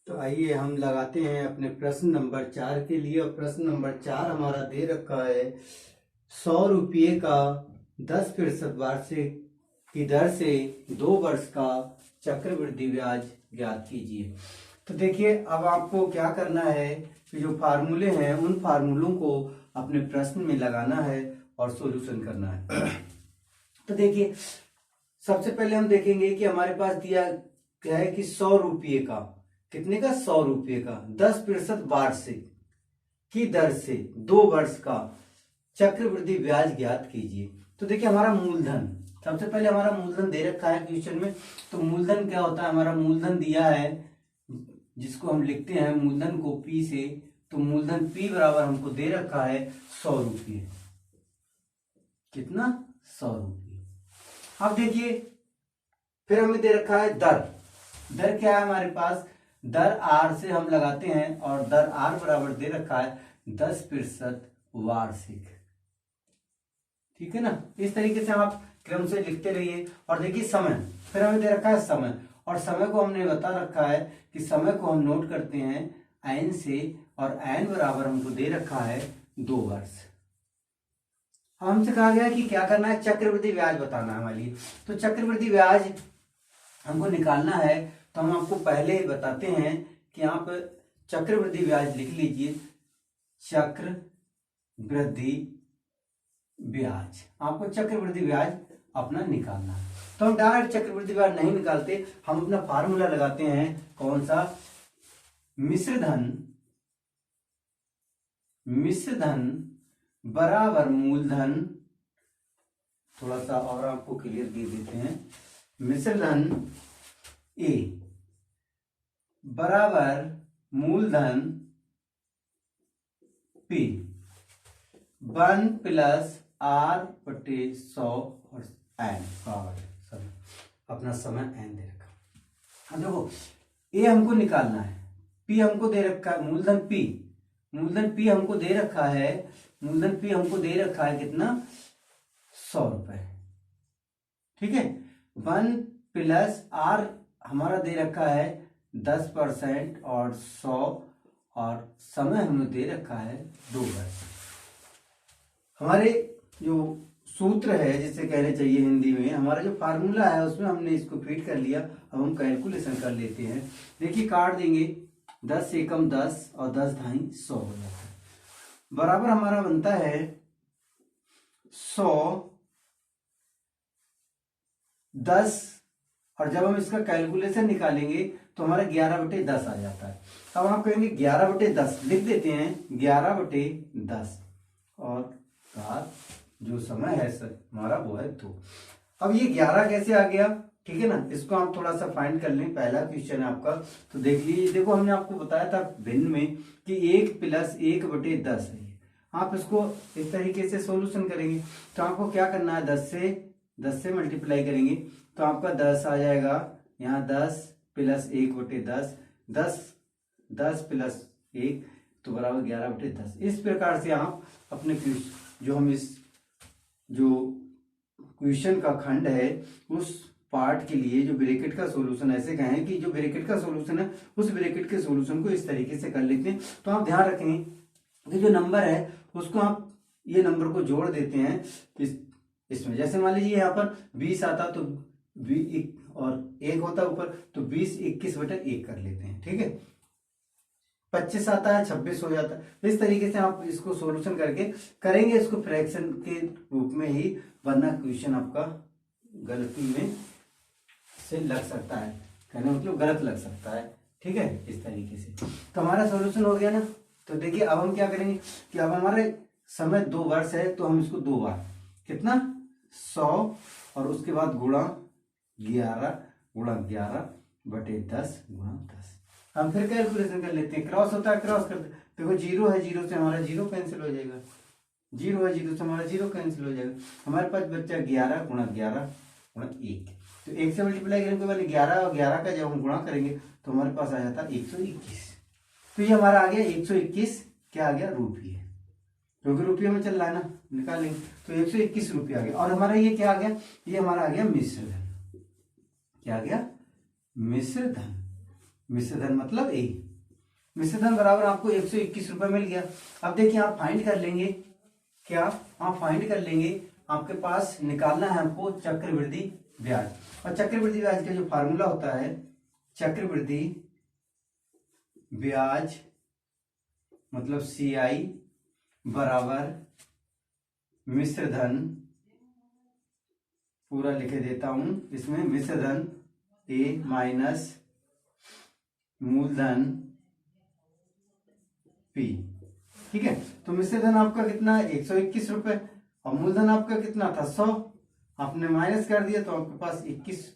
तो आइए हम लगाते हैं अपने प्रश्न नंबर 4 के लिए। और प्रश्न नंबर 4 हमारा दे रखा है 100 रुपये का 10% वार्षिक की दर से 2 वर्ष का चक्रवृद्धि ब्याज ज्ञात कीजिए। तो देखिए अब आपको क्या करना है कि जो फार्मूले हैं उन फार्मूलों को अपने प्रश्न में लगाना है और सॉल्यूशन करना है। तो देखिए सबसे पहले हम देखेंगे कि हमारे पास दिया क्या है कि 100 रुपये का, कितने का, 100 रुपये का 10% वार्षिक की दर से 2 वर्ष का चक्रवृद्धि ब्याज ज्ञात कीजिए। तो देखिए हमारा मूलधन, सबसे पहले हमारा मूलधन दे रखा है क्वेश्चन में। तो मूलधन क्या होता है, हमारा मूलधन दिया है जिसको हम लिखते हैं मूलधन को P से। तो मूलधन P बराबर हमको दे रखा है 100 रुपये। कितना, 100 रुपये। अब देखिए फिर हमें दे रखा है दर। दर क्या है हमारे पास, दर R से हम लगाते हैं और दर R बराबर दे रखा है 10% वार्षिक। ठीक है ना, इस तरीके से आप क्रम से लिखते रहिए। और देखिए समय, फिर हमें दे रखा है समय, और समय को हमने बता रखा है कि समय को हम नोट करते हैं n से, और n बराबर हमको दे रखा है 2 वर्ष। हमसे कहा गया कि क्या करना है, चक्रवृद्धि ब्याज बताना है हमारे लिए। तो चक्रवृद्धि ब्याज हमको निकालना है। तो हम आपको पहले ही बताते हैं कि आप चक्रवृद्धि ब्याज लिख लीजिए, चक्रवृद्धि ब्याज। आपको चक्रवृद्धि ब्याज अपना निकालना है। तो हम डायरेक्ट चक्रवृद्धि ब्याज नहीं निकालते, हम अपना फार्मूला लगाते हैं। कौन सा, मिश्रधन, मिश्रधन बराबर मूलधन। थोड़ा सा और आपको क्लियर दे देते हैं। मिश्रधन A बराबर मूलधन P 1 + R/100 और n पावर, अपना समय n दे रखा। अब देखो A हमको निकालना है, P हमको दे रखा है, मूलधन P, मूलधन P हमको दे रखा है, मूलधन P हमको दे रखा है कितना, 100 रुपए। ठीक है, 1 + R हमारा दे रखा है 10% और 100, और समय हमें दे रखा है 2 वर्ष। हमारे जो सूत्र है जिसे कहने चाहिए हिंदी में, हमारा जो फार्मूला है उसमें हमने इसको फिट कर लिया। अब हम कैलकुलेशन कर लेते हैं। देखिए काट देंगे, 10 से कम 10 और 10 ढाई 100 हो जाता है। बराबर हमारा बनता है 100 10, और जब हम इसका कैलकुलेशन निकालेंगे तो हमारा 11/10 आ जाता है। अब आप कहेंगे 11/10 लिख देते हैं, 11/10, और का जो समय है सर हमारा वो है 2। अब ये 11 कैसे आ गया, ठीक है ना, इसको आप थोड़ा सा फाइंड कर लें। पहला क्वेश्चन है आपका, तो देख लीजिए। देखो हमने आपको बताया था भिन्न में कि 1 + 1/10 है। आप इसको इस तरीके से सॉल्यूशन करेंगे तो आपको क्या करना है, 10 से मल्टीप्लाई करेंगे तो आपका 10 आ जाएगा। यहाँ 10 + 1/10, 10 + 1 तो बराबर 11/10। इस प्रकार से आप अपने जो हम इस जो क्वेश्चन का खंड है उस पार्ट के लिए जो ब्रैकेट का सॉल्यूशन, ऐसे कहें कि जो ब्रैकेट का सॉल्यूशन है उस ब्रैकेट के सॉल्यूशन को इस तरीके से कर लेते हैं। तो आप ध्यान रखें कि जो नंबर है उसको आप ये नंबर को जोड़ देते हैं इसमें। जैसे मान लीजिए यहाँ पर 20 आता तो 20 और 1 होता ऊपर, तो 20 21/1 कर लेते हैं। ठीक है, 25 आता है 26 हो जाता है। इस तरीके से आप इसको सॉल्यूशन करके करेंगे इसको फ्रैक्शन के रूप में ही, वरना क्वेश्चन आपका गलती में से लग सकता है, कहने मतलब गलत लग सकता है। ठीक है, इस तरीके से तो हमारा सॉल्यूशन हो गया ना। तो देखिए अब हम क्या करेंगे कि अब हमारे समय 2 वर्ष है तो हम इसको 2 बार, कितना, 100 और उसके बाद गुणा 11 × 11/10 × 10। हम फिर कैलकुलेशन कर लेते हैं, क्रॉस होता है क्रॉस करते, देखो 0 है, 0 से हमारा 0 कैंसिल हो जाएगा, 0 है 0 से हमारा 0 कैंसिल हो जाएगा। हमारे पास बच्चा 11 × 11 × 1, तो 1 से मल्टीप्लाई करेंगे तो मैंने 11 और 11 का जब हम गुणा करेंगे तो हमारे पास आ जाता है 121। तो ये हमारा आ गया 121, क्या आ गया, रुपये, क्योंकि रुपये में चल रहा है ना, निकालेंगे तो 121 रुपये आ गया। और हमारा ये क्या आ गया, ये हमारा आ गया मिश्रधन। क्या आ गया, मिश्रधन। मिश्र धन मतलब ए। मिश्र धन बराबर आपको 121 रुपए मिल गया। अब देखिए आप फाइंड कर लेंगे, क्या आप फाइंड कर लेंगे, आपके पास निकालना है आपको चक्रवृद्धि ब्याज। और चक्रवृद्धि ब्याज का जो फार्मूला होता है, चक्रवृद्धि ब्याज मतलब CI बराबर मिश्र धन, पूरा लिखे देता हूं इसमें, मिश्र धन A माइनस मूलधन P। ठीक है, तो मिश्र धन आपका कितना है 121 रुपए और मूलधन आपका कितना था 100, आपने माइनस कर दिया तो आपके पास 21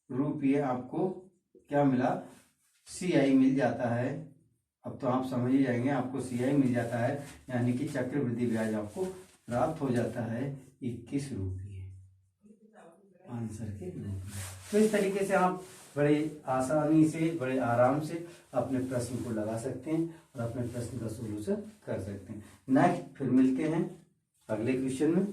रुपये आपको क्या मिला, CI मिल जाता है। अब तो आप समझ ही जाएंगे, आपको CI मिल जाता है, यानी कि चक्रवृद्धि ब्याज आपको प्राप्त हो जाता है 21 रुपये आंसर के रूप में। तो इस तरीके से आप बड़े आसानी से, बड़े आराम से अपने प्रश्न को लगा सकते हैं और अपने प्रश्न का सोल्यूशन कर सकते हैं। नेक्स्ट फिर मिलते हैं अगले क्वेश्चन में।